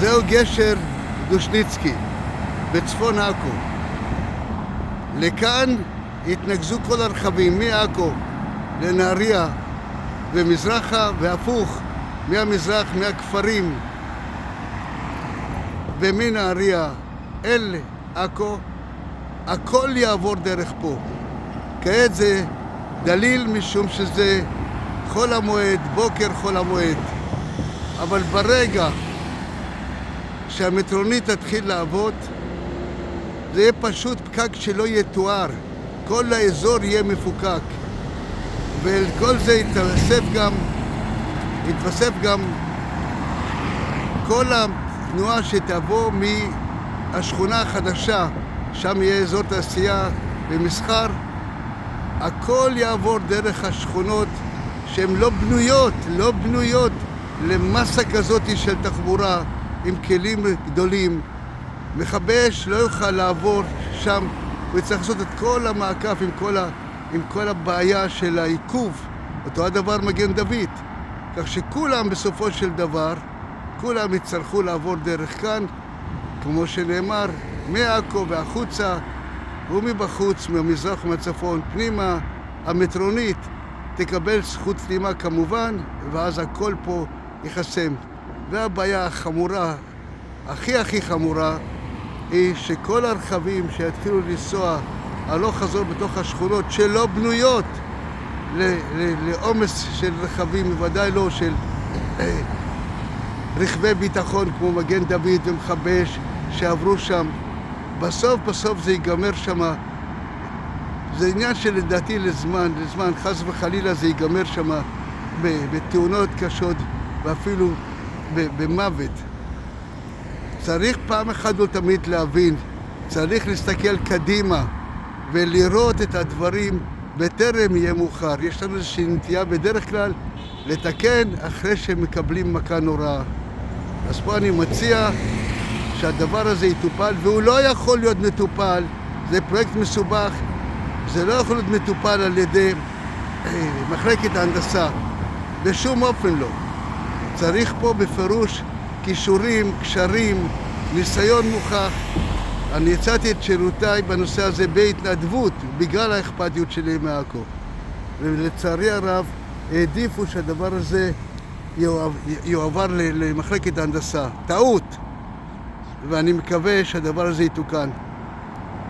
זהו גשר דושניצקי בצפון עכו. לכאן התנקזו כל הרכבים מעכו לנהריה ומזרחה והפוך, מהמזרח, מהכפרים ומנהריה אל עכו, הכל יעבור דרך פה. כעת זה דליל משום שזה חול המועד, בוקר חול המועד. אבל ברגע שהמטרונית תתחיל לעבוד, זה יהיה פשוט פקק שלא יתואר. כל האזור יהיה מפוקק. ואל כל זה יתווסף גם כל התנועה שתבוא מהשכונה החדשה, שם יהיה אזור תעשייה ומסחר. הכל יעבור דרך השכונות שהן לא בנויות למסה כזאת של תחבורה עם כלים גדולים. מכבש לא יוכל לעבור שם, הוא יצטרך לעשות את כל המעקף עם כל הבעיה של העיכוב. אותו הדבר מגן דוד, כך שכולם בסופו של דבר, כולם יצטרכו לעבור דרך כאן, כמו שנאמר, מעכו והחוצה ומבחוץ, מהמזרח ומהצפון, פנימה. המטרונית תקבל זכות פנימה כמובן, ואז הכל פה ייחסם. והבעיה החמורה, הכי חמורה, היא שכל הרכבים שיתחילו לנסוע הלוך חזור בתוך השכונות שלא בנויות לעומס של רכבים, בוודאי לא של רכבי ביטחון כמו מגן דוד ומכבש שעברו שם, בסוף זה ייגמר שם. זה עניין שלדעתי לזמן, חס וחלילה זה ייגמר שם בתאונות קשות ואפילו במוות. צריך פעם אחת ולתמיד להבין, צריך להסתכל קדימה ולראות את הדברים בטרם יהיה מאוחר. יש לנו איזושהי נטייה בדרך כלל לתקן אחרי שמקבלים מכה נוראה. אז פה אני מציע שהדבר הזה יטופל, והוא לא יכול להיות מטופל, זה פרויקט מסובך, זה לא יכול להיות מטופל על ידי מחלקת ההנדסה, בשום אופן לא. צריך פה בפירוש כישורים, קשרים, ניסיון מוכח. אני הצעתי את שירותיי בנושא הזה בהתנדבות, בגלל האכפתיות שלי מעכו. ולצערי הרב, העדיפו שהדבר הזה יועבר למחלקת ההנדסה. טעות. ואני מקווה שהדבר הזה יתוקן.